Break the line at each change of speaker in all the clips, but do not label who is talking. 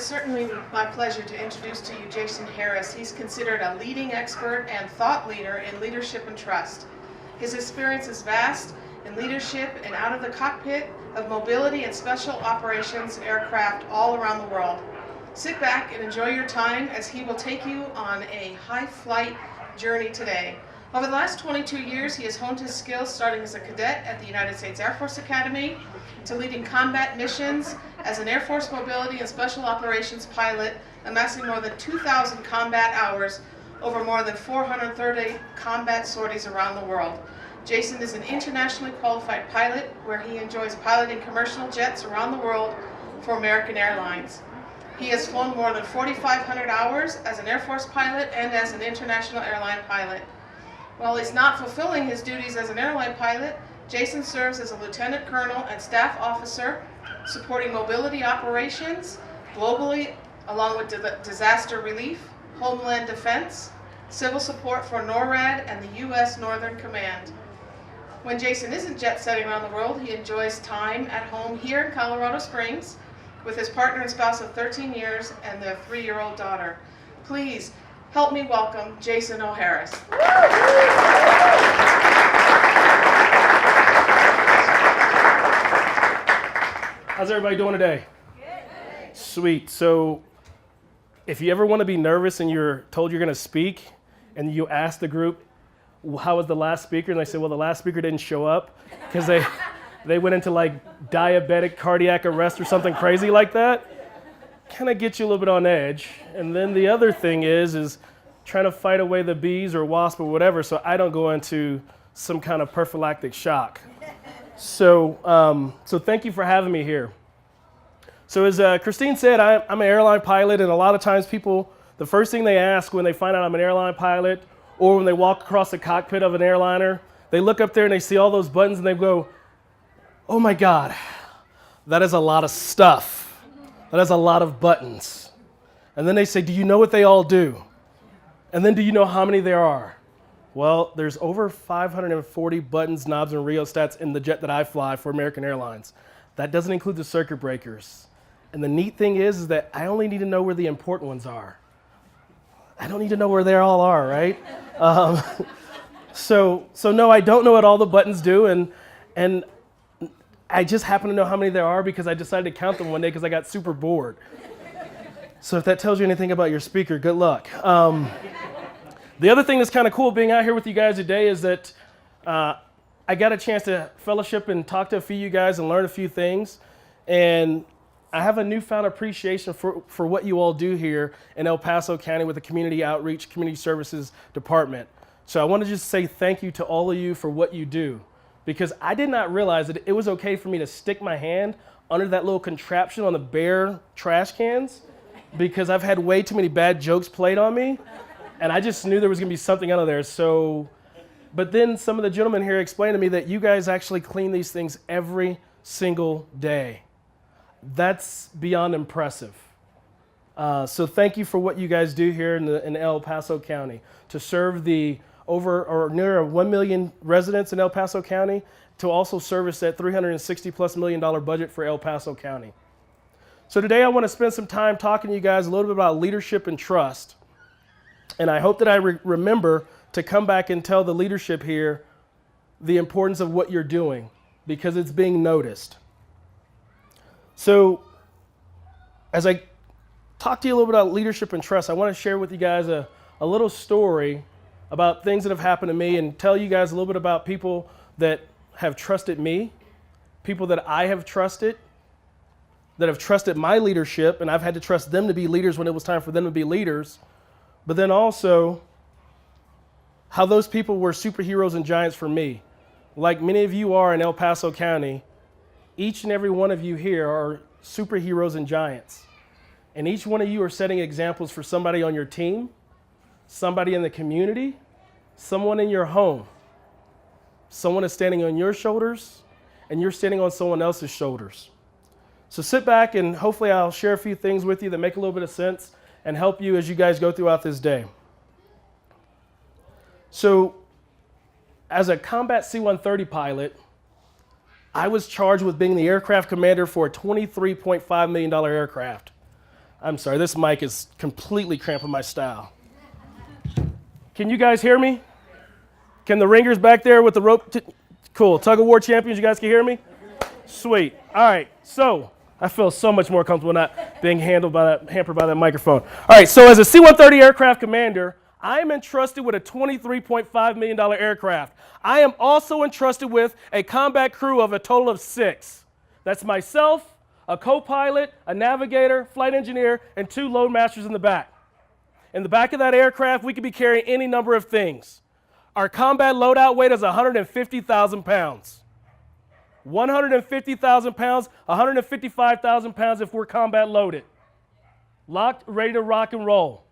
is certainly my pleasure to introduce to you Jason Harris. He's considered a leading expert and thought leader in leadership and trust. His experience is vast in leadership and out of the cockpit of mobility and special operations aircraft all around the world. Sit back and enjoy your time as he will take you on a high flight journey today. Over the last 22 years, he has honed his skills starting as a cadet at the United States Air Force Academy to leading combat missions as an Air Force mobility and special operations pilot, amassing more than 2,000 combat hours over more than 430 combat sorties around the world. Jason is an internationally qualified pilot where he enjoys piloting commercial jets around the world for American Airlines. He has flown more than 4,500 hours as an Air Force pilot and as an international airline pilot. While he's not fulfilling his duties as an airline pilot, Jason serves as a lieutenant colonel and staff officer supporting mobility operations globally, along with disaster relief, homeland defense, civil support for NORAD and the U.S. Northern Command. When Jason isn't jet setting around the world, he enjoys time at home here in Colorado Springs with his partner and spouse of 13 years and their 3-year-old daughter. Please help me welcome Jason O'Harris.
How's everybody doing today? Good. Sweet. So if you ever want to be nervous and you're told you're going to speak and you ask the group, how was the last speaker? And they say, well, the last speaker didn't show up because they went into like diabetic cardiac arrest or something crazy like that. Kind of get you a little bit on edge. And then the other thing is trying to fight away the bees or wasp or whatever so I don't go into some kind of prophylactic shock. So thank you for having me here. So as Christine said, I'm an airline pilot, and a lot of times people, the first thing they ask when they find out I'm an airline pilot or when they walk across the cockpit of an airliner, they look up there and they see all those buttons and they go, oh my God, that is a lot of stuff. That is a lot of buttons. And then they say, do you know what they all do? And then do you know how many there are? Well, there's over 540 buttons, knobs, and rheostats in the jet that I fly for American Airlines. That doesn't include the circuit breakers. And the neat thing is that I only need to know where the important ones are. I don't need to know where they all are, right? So no, I don't know what all the buttons do, and I just happen to know how many there are because I decided to count them one day because I got super bored. So if that tells you anything about your speaker, good luck. The other thing that's kind of cool being out here with you guys today is that I got a chance to fellowship and talk to a few of you guys and learn a few things. And I have a newfound appreciation for what you all do here in El Paso County with the Community Outreach, Community Services Department. So I want to just say thank you to all of you for what you do, because I did not realize that it was okay for me to stick my hand under that little contraption on the bare trash cans, because I've had way too many bad jokes played on me. And I just knew there was going to be something under there. But then some of the gentlemen here explained to me that you guys actually clean these things every single day. That's beyond impressive. So thank you for what you guys do here in El Paso County to serve the near 1 million residents in El Paso County, to also service that $360+ million budget for El Paso County. So today I want to spend some time talking to you guys a little bit about leadership and trust. And I hope that I remember to come back and tell the leadership here the importance of what you're doing, because it's being noticed. So as I talk to you a little bit about leadership and trust, I want to share with you guys a little story about things that have happened to me, and tell you guys a little bit about people that have trusted me, people that I have trusted, that have trusted my leadership, and I've had to trust them to be leaders when it was time for them to be leaders. But then also how those people were superheroes and giants for me. Like many of you are in El Paso County, each and every one of you here are superheroes and giants. And each one of you are setting examples for somebody on your team, somebody in the community, someone in your home. Someone is standing on your shoulders, and you're standing on someone else's shoulders. So sit back, and hopefully I'll share a few things with you that make a little bit of sense and help you as you guys go throughout this day. So as a combat C-130 pilot, I was charged with being the aircraft commander for a $23.5 million aircraft. I'm sorry, this mic is completely cramping my style. Can you guys hear me? Can the ringers back there with the rope? Cool. Tug of war champions, you guys can hear me? Sweet. All right. So I feel so much more comfortable not being hampered by that microphone. All right. So as a C-130 aircraft commander, I am entrusted with a $23.5 million aircraft. I am also entrusted with a combat crew of a total of 6. That's myself, a co-pilot, a navigator, flight engineer, and 2 loadmasters in the back. In the back of that aircraft, we could be carrying any number of things. Our combat loadout weight is 150,000 pounds. 150,000 pounds, 155,000 pounds if we're combat loaded. Locked, ready to rock and roll.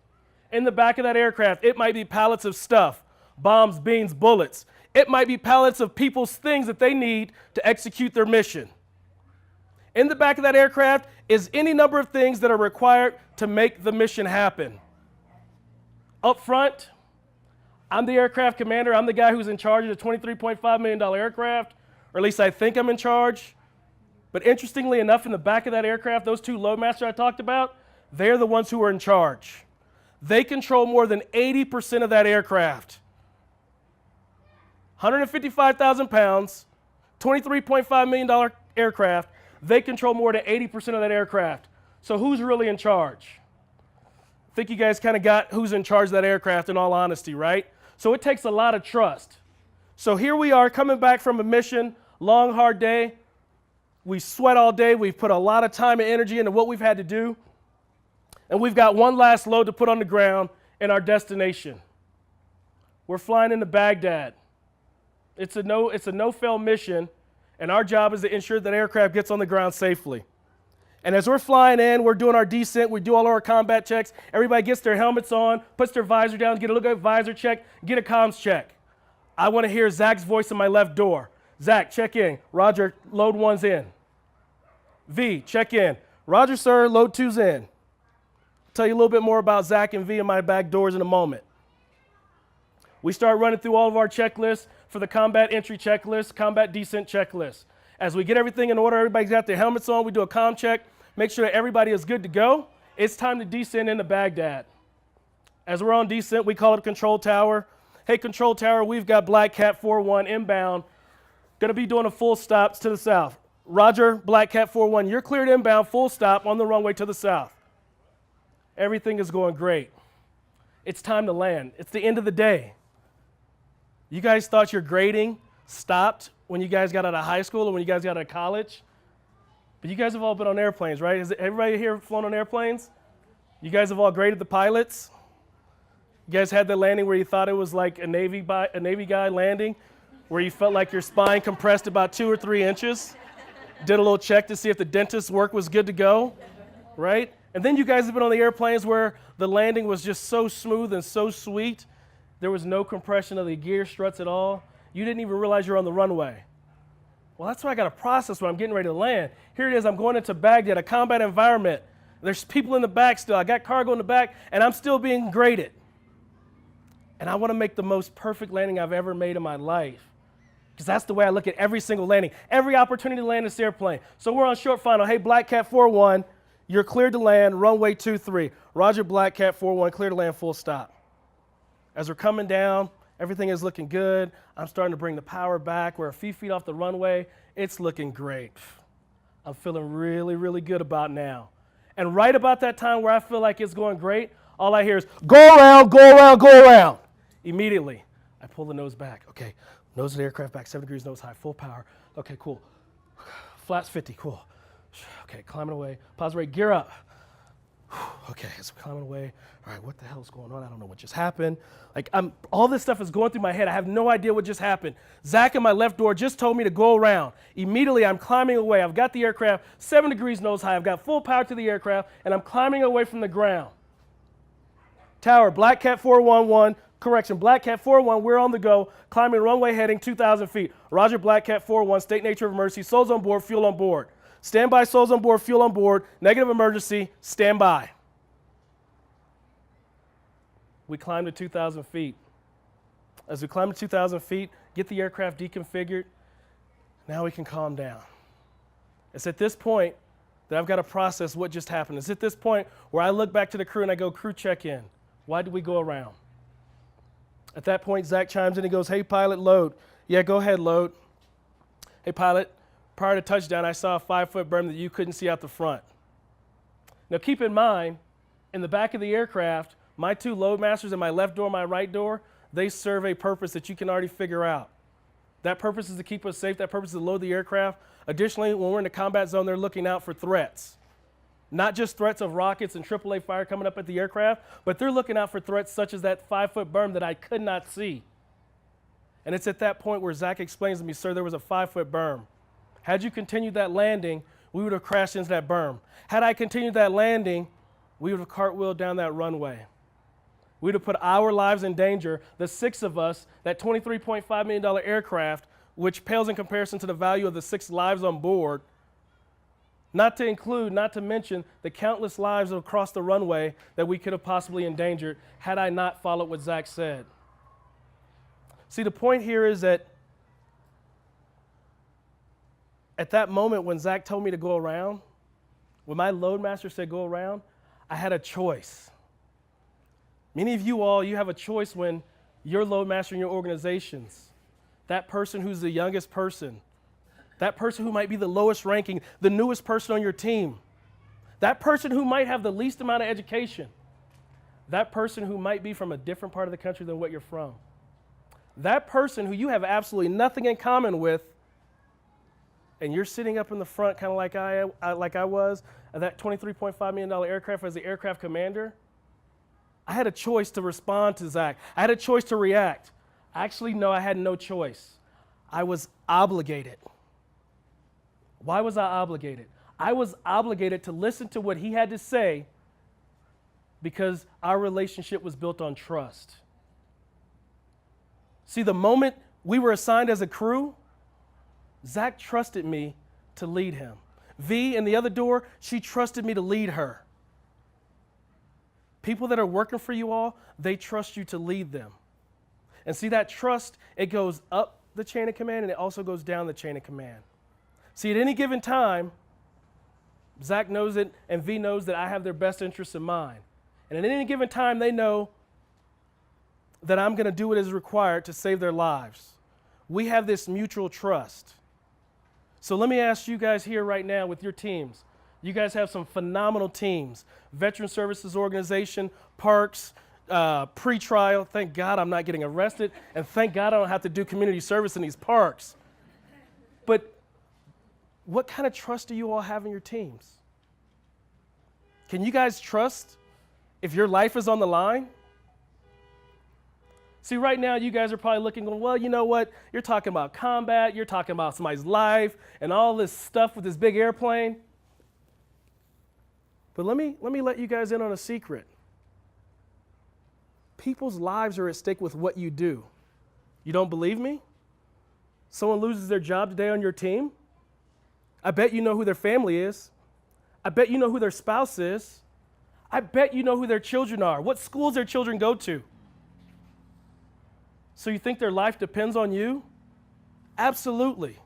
In the back of that aircraft, it might be pallets of stuff, bombs, beans, bullets. It might be pallets of people's things that they need to execute their mission. In the back of that aircraft is any number of things that are required to make the mission happen. Up front, I'm the aircraft commander. I'm the guy who's in charge of the $23.5 million aircraft, or at least I think I'm in charge. But interestingly enough, in the back of that aircraft, those 2 loadmasters I talked about, they're the ones who are in charge. They control more than 80% of that aircraft. 155,000 pounds, $23.5 million aircraft, they control more than 80% of that aircraft. So who's really in charge? I think you guys kind of got who's in charge of that aircraft in all honesty, right? So it takes a lot of trust. So here we are coming back from a mission, long, hard day. We sweat all day. We've put a lot of time and energy into what we've had to do. And we've got one last load to put on the ground in our destination. We're flying into Baghdad. It's a no-fail mission, and our job is to ensure that aircraft gets on the ground safely. And as we're flying in, we're doing our descent, we do all our combat checks, everybody gets their helmets on, puts their visor down, get a look at visor check, get a comms check. I want to hear Zach's voice in my left door. Zach, check in. Roger, load 1's in. V, check in. Roger, sir, load 2's in. I'll tell you a little bit more about Zach and V in my back doors in a moment. We start running through all of our checklists for the combat entry checklist, combat descent checklist. As we get everything in order, everybody's got their helmets on, we do a comm check, make sure that everybody is good to go. It's time to descend into Baghdad. As we're on descent, we call it a control tower. Hey, control tower, we've got Black Cat 41 inbound. Gonna be doing a full stop to the south. Roger, Black Cat 41, you're cleared inbound, full stop on the runway to the south. Everything is going great. It's time to land. It's the end of the day. You guys thought your grading stopped when you guys got out of high school or when you guys got out of college? But you guys have all been on airplanes, right? Has everybody here flown on airplanes? You guys have all graded the pilots? You guys had the landing where you thought it was like a Navy guy landing, where you felt like your spine compressed about 2 or 3 inches? Did a little check to see if the dentist's work was good to go, right? And then you guys have been on the airplanes where the landing was just so smooth and so sweet. There was no compression of the gear struts at all. You didn't even realize you're on the runway. Well, that's what I got to process when I'm getting ready to land. Here it is, I'm going into Baghdad, a combat environment. There's people in the back still. I got cargo in the back, and I'm still being graded. And I want to make the most perfect landing I've ever made in my life. Because that's the way I look at every single landing. Every opportunity to land this airplane. So we're on short final. Hey, Black Cat 41, you're cleared to land, runway 23. Roger, Black Cat 41, clear to land, full stop. As we're coming down, everything is looking good. I'm starting to bring the power back. We're a few feet off the runway. It's looking great. I'm feeling really, really good about now. And right about that time where I feel like it's going great, all I hear is, go around, go around, go around. Immediately, I pull the nose back. Okay, nose of the aircraft back, 7 degrees, nose high, full power. Okay, cool. Flaps 50, cool. Okay, climbing away. Pause rate, gear up. Okay, as we're climbing away. All right, what the hell is going on? I don't know what just happened. All this stuff is going through my head. I have no idea what just happened. Zach in my left door just told me to go around. Immediately, I'm climbing away. I've got the aircraft 7 degrees nose high. I've got full power to the aircraft, and I'm climbing away from the ground. Tower, Black Cat 411, correction, Black Cat 41, we're on the go, climbing runway heading 2,000 feet. Roger, Black Cat 41, state nature of emergency, souls on board, fuel on board. Standby, souls on board, fuel on board, negative emergency, stand by. We climb to 2,000 feet. As we climb to 2,000 feet, get the aircraft deconfigured, now we can calm down. It's at this point that I've got to process what just happened. It's at this point where I look back to the crew and I go, crew check in. Why did we go around? At that point, Zach chimes in and goes, hey, pilot, load. Yeah, go ahead, load. Hey, pilot, prior to touchdown, I saw a 5-foot berm that you couldn't see out the front. Now, keep in mind, in the back of the aircraft, my two loadmasters and my left door, my right door, they serve a purpose that you can already figure out. That purpose is to keep us safe. That purpose is to load the aircraft. Additionally, when we're in the combat zone, they're looking out for threats. Not just threats of rockets and AAA fire coming up at the aircraft, but they're looking out for threats such as that 5-foot berm that I could not see. And it's at that point where Zach explains to me, sir, there was a 5-foot berm. Had you continued that landing, we would have crashed into that berm. Had I continued that landing, we would have cartwheeled down that runway. We would have put our lives in danger, the 6 of us, that $23.5 million aircraft, which pales in comparison to the value of the 6 lives on board, not to mention the countless lives across the runway that we could have possibly endangered had I not followed what Zach said. See, the point here is that at that moment when Zach told me to go around, when my loadmaster said go around, I had a choice. Many of you all, you have a choice when you're loadmaster in your organizations. That person who's the youngest person, that person who might be the lowest ranking, the newest person on your team, that person who might have the least amount of education, that person who might be from a different part of the country than what you're from, that person who you have absolutely nothing in common with, and you're sitting up in the front kind of like I was, of that $23.5 million aircraft as the aircraft commander. I had a choice to respond to Zach. I had a choice to react. Actually, no, I had no choice. I was obligated. Why was I obligated? I was obligated to listen to what he had to say because our relationship was built on trust. See, the moment we were assigned as a crew, Zach trusted me to lead him. V in the other door, she trusted me to lead her. People that are working for you all, they trust you to lead them. And see, that trust, it goes up the chain of command and it also goes down the chain of command. See, at any given time, Zach knows it and V knows that I have their best interests in mind. And at any given time, they know that I'm going to do what is required to save their lives. We have this mutual trust. So let me ask you guys here right now with your teams. You guys have some phenomenal teams. Veteran Services Organization, Parks, pre-trial. Thank God I'm not getting arrested, and thank God I don't have to do community service in these parks. But what kind of trust do you all have in your teams? Can you guys trust if your life is on the line? See, right now you guys are probably looking, going, well, you know what? You're talking about combat, you're talking about somebody's life, and all this stuff with this big airplane. But let me let you guys in on a secret. People's lives are at stake with what you do. You don't believe me? Someone loses their job today on your team? I bet you know who their family is. I bet you know who their spouse is. I bet you know who their children are, what schools their children go to. So you think their life depends on you? Absolutely.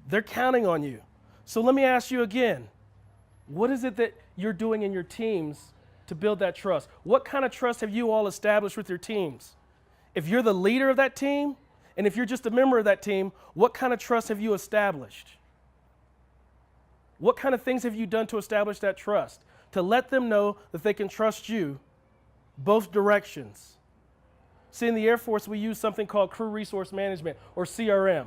They're counting on you. So let me ask you again, what is it that you're doing in your teams to build that trust? What kind of trust have you all established with your teams? If you're the leader of that team, and if you're just a member of that team, what kind of trust have you established? What kind of things have you done to establish that trust? To let them know that they can trust you both directions. See, in the Air Force, we use something called Crew Resource Management, or CRM.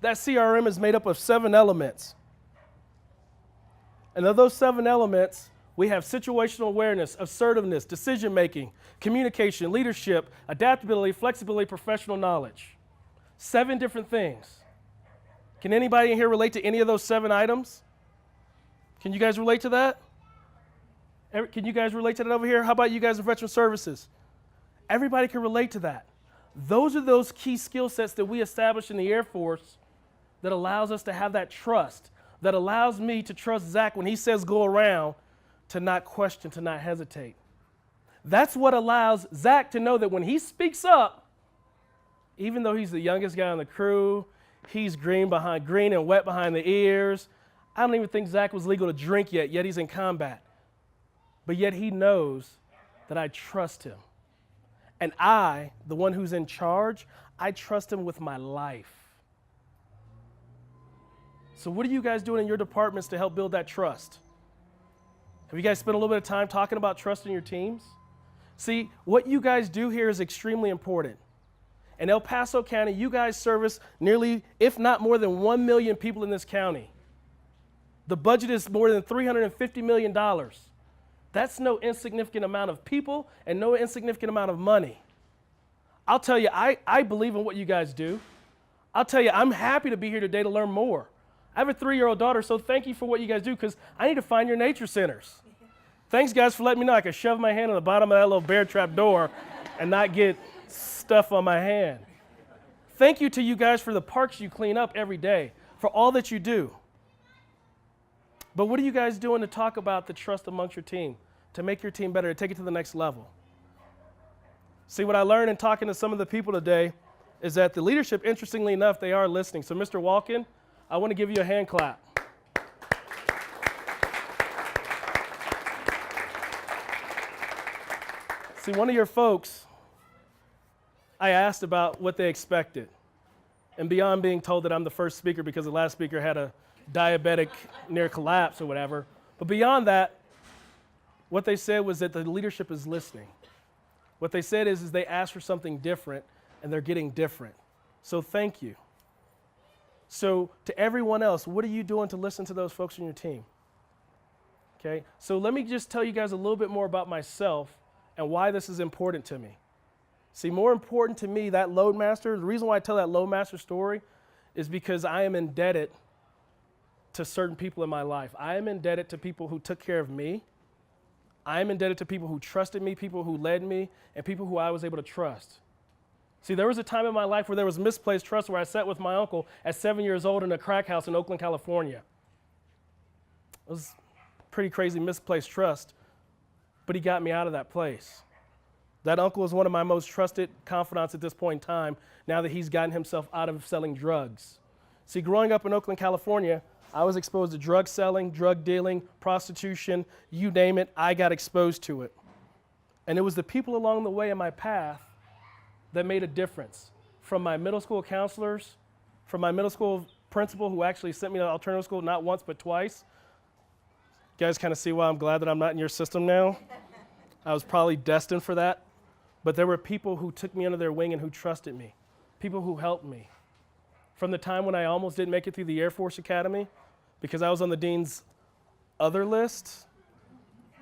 That CRM is made up of 7 elements. And of those 7 elements, we have situational awareness, assertiveness, decision-making, communication, leadership, adaptability, flexibility, professional knowledge. 7 different things. Can anybody in here relate to any of those 7 items? Can you guys relate to that? Can you guys relate to that over here? How about you guys in Veteran Services? Everybody can relate to that. Those are those key skill sets that we establish in the Air Force that allows us to have that trust, that allows me to trust Zach when he says go around, to not question, to not hesitate. That's what allows Zach to know that when he speaks up, even though he's the youngest guy on the crew, he's green and wet behind the ears, I don't even think Zach was legal to drink yet he's in combat. But yet he knows that I trust him. And I, the one who's in charge, I trust him with my life. So what are you guys doing in your departments to help build that trust? Have you guys spent a little bit of time talking about trust in your teams? See, what you guys do here is extremely important. In El Paso County, you guys service nearly, if not more than 1 million people in this county. The budget is more than $350 million. That's no insignificant amount of people and no insignificant amount of money. I'll tell you, I believe in what you guys do. I'll tell you, I'm happy to be here today to learn more. I have a 3-year-old daughter, so thank you for what you guys do, because I need to find your nature centers. Thanks, guys, for letting me know I can shove my hand on the bottom of that little bear trap door and not get stuff on my hand. Thank you to you guys for the parks you clean up every day, for all that you do. But what are you guys doing to talk about the trust amongst your team, to make your team better, to take it to the next level? See, what I learned in talking to some of the people today is that the leadership, interestingly enough, they are listening. So, Mr. Walken, I want to give you a hand clap. See, one of your folks, I asked about what they expected. And beyond being told that I'm the first speaker because the last speaker had a diabetic near collapse or whatever, but beyond that, what they said was that the leadership is listening. What they said is they asked for something different, and they're getting different. So thank you. So to everyone else, what are you doing to listen to those folks on your team? Okay, so let me just tell you guys a little bit more about myself and why this is important to me. See, more important to me, that Loadmaster, the reason why I tell that Loadmaster story is because I am indebted to certain people in my life. I am indebted to people who took care of me. I am indebted to people who trusted me, people who led me, and people who I was able to trust. See, there was a time in my life where there was misplaced trust, where I sat with my uncle at 7 years old in a crack house in Oakland, California. It was pretty crazy misplaced trust, but he got me out of that place. That uncle is one of my most trusted confidants at this point in time, now that he's gotten himself out of selling drugs. See, growing up in Oakland, California, I was exposed to drug selling, drug dealing, prostitution, you name it, I got exposed to it. And it was the people along the way in my path that made a difference. From my middle school counselors, from my middle school principal who actually sent me to alternative school not once but twice. You guys kind of see why I'm glad that I'm not in your system now. I was probably destined for that. But there were people who took me under their wing and who trusted me, people who helped me. From the time when I almost didn't make it through the Air Force Academy because I was on the dean's other list.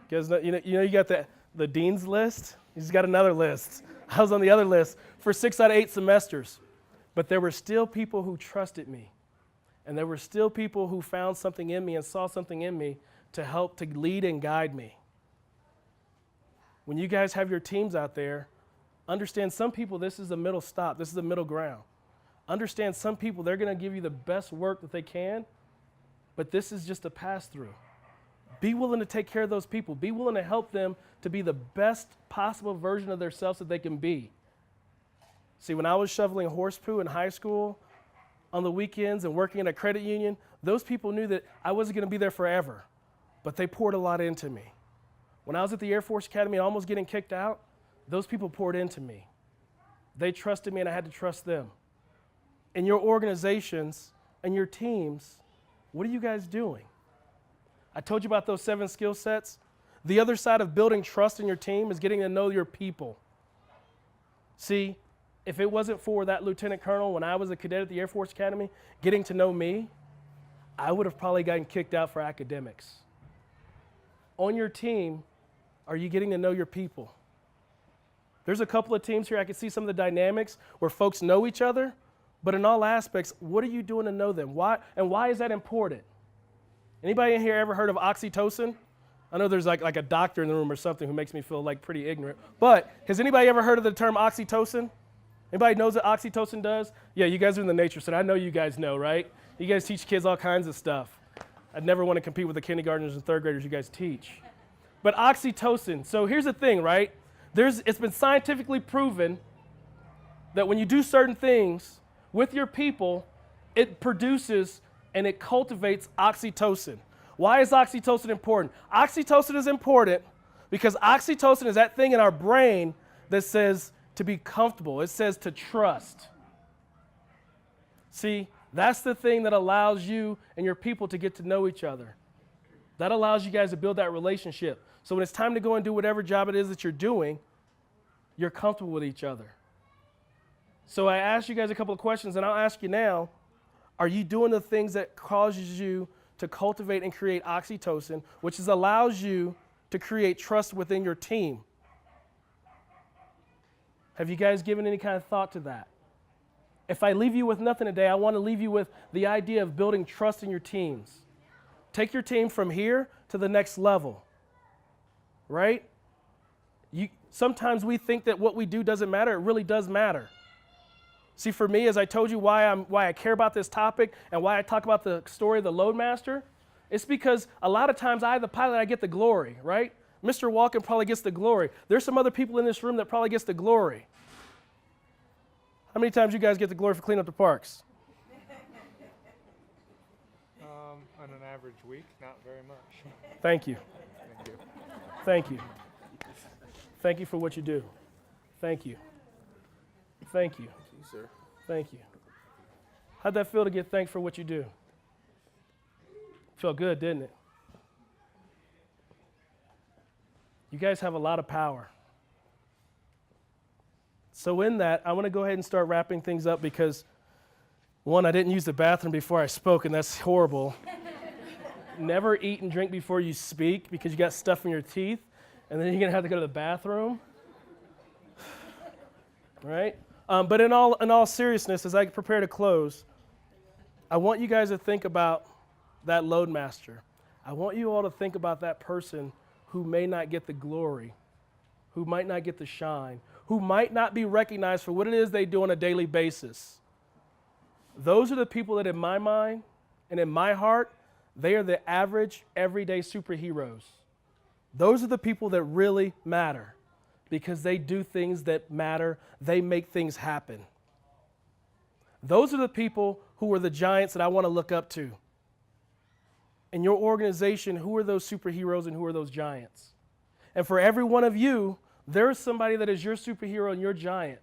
You guys know, you got the dean's list? He's got another list. I was on the other list for 6 out of 8 semesters. But there were still people who trusted me. And there were still people who found something in me and saw something in me to help to lead and guide me. When you guys have your teams out there, understand some people, this is a middle stop. This is a middle ground. Understand some people, they're going to give you the best work that they can, but this is just a pass-through. Be willing to take care of those people. Be willing to help them to be the best possible version of themselves that they can be. See, when I was shoveling horse poo in high school on the weekends and working in a credit union, those people knew that I wasn't going to be there forever, but they poured a lot into me. When I was at the Air Force Academy and almost getting kicked out, those people poured into me. They trusted me and I had to trust them. In your organizations and your teams, what are you guys doing? I told you about those 7 skill sets. The other side of building trust in your team is getting to know your people. See, if it wasn't for that lieutenant colonel when I was a cadet at the Air Force Academy, getting to know me, I would have probably gotten kicked out for academics. On your team, are you getting to know your people? There's a couple of teams here, I can see some of the dynamics where folks know each other, but in all aspects, what are you doing to know them? Why is that important? Anybody in here ever heard of oxytocin? I know there's like a doctor in the room or something who makes me feel like pretty ignorant, but has anybody ever heard of the term oxytocin? Anybody knows what oxytocin does? Yeah, you guys are in the nature center. I know you guys know, right? You guys teach kids all kinds of stuff. I'd never want to compete with the kindergartners and third graders you guys teach. But oxytocin, so here's the thing, right? It's been scientifically proven that when you do certain things with your people, it produces and it cultivates oxytocin. Why is oxytocin important? Oxytocin is important because oxytocin is that thing in our brain that says to be comfortable. It says to trust. See, that's the thing that allows you and your people to get to know each other. That allows you guys to build that relationship. So when it's time to go and do whatever job it is that you're doing, you're comfortable with each other. So I asked you guys a couple of questions, and I'll ask you now, are you doing the things that causes you to cultivate and create oxytocin, which allows you to create trust within your team? Have you guys given any kind of thought to that? If I leave you with nothing today, I want to leave you with the idea of building trust in your teams. Take your team from here to the next level, right? Sometimes we think that what we do doesn't matter. It really does matter. See, for me, as I told you why I care about this topic and why I talk about the story of the Loadmaster, it's because a lot of times I, the pilot, I get the glory, right? Mr. Walken probably gets the glory. There's some other people in this room that probably gets the glory. How many times you guys get the glory for cleaning up the parks?
On an average week, not very much.
Thank you.
Thank you.
Thank you. Thank you for what you do. Thank you. Thank you.
Thank you, sir.
Thank you. How'd that feel to get thanked for what you do? Felt good, didn't it? You guys have a lot of power. So in that, I want to go ahead and start wrapping things up because, one, I didn't use the bathroom before I spoke, and that's horrible. Never eat and drink before you speak because you got stuff in your teeth, and then you're going to have to go to the bathroom. Right? But in all seriousness, as I prepare to close, I want you guys to think about that Loadmaster. I want you all to think about that person who may not get the glory, who might not get the shine, who might not be recognized for what it is they do on a daily basis. Those are the people that in my mind and in my heart, they are the average, everyday superheroes. Those are the people that really matter because they do things that matter. They make things happen. Those are the people who are the giants that I want to look up to. In your organization, who are those superheroes and who are those giants? And for every one of you, there is somebody that is your superhero and your giant.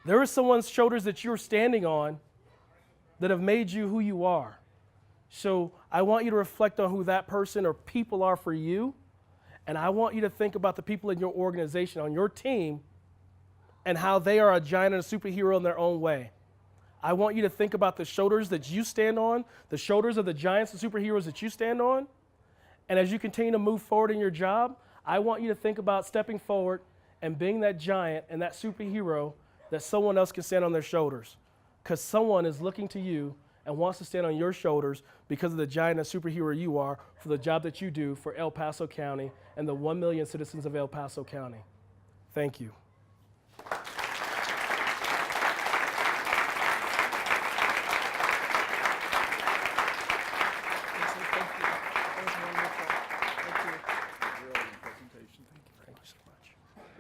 There is someone's shoulders that you're standing on that have made you who you are. So I want you to reflect on who that person or people are for you. And I want you to think about the people in your organization, on your team, and how they are a giant and a superhero in their own way. I want you to think about the shoulders that you stand on, the shoulders of the giants and superheroes that you stand on. And as you continue to move forward in your job, I want you to think about stepping forward and being that giant and that superhero that someone else can stand on their shoulders. Because someone is looking to you and wants to stand on your shoulders because of the giant and superhero you are for the job that you do for El Paso County and the 1 million citizens of El Paso County. Thank you.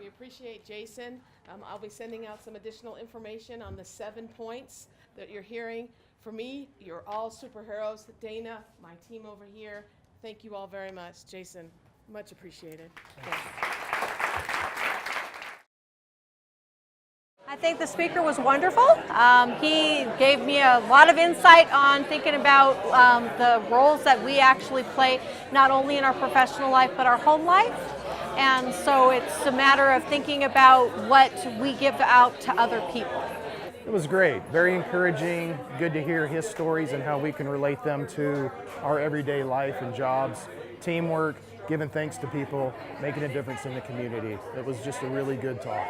We appreciate Jason. I'll be sending out some additional information on the 7 points that you're hearing. For me, you're all superheroes. Dana, my team over here, thank you all very much. Jason, much appreciated. Yes.
I think the speaker was wonderful. He gave me a lot of insight on thinking about the roles that we actually play, not only in our professional life, but our home life. And so it's a matter of thinking about what we give out to other people.
It was great, very encouraging, good to hear his stories and how we can relate them to our everyday life and jobs, teamwork, giving thanks to people, making a difference in the community. It was just a really good talk.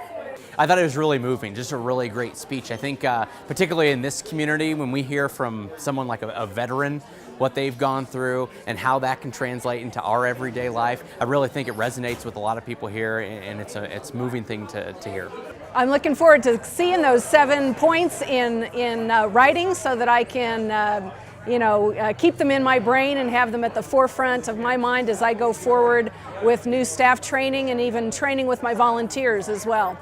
I thought it was really moving, just a really great speech. I think particularly in this community, when we hear from someone like a veteran, what they've gone through and how that can translate into our everyday life, I really think it resonates with a lot of people here, and it's a moving thing to hear.
I'm looking forward to seeing those 7 points in writing so that I can keep them in my brain and have them at the forefront of my mind as I go forward with new staff training and even training with my volunteers as well.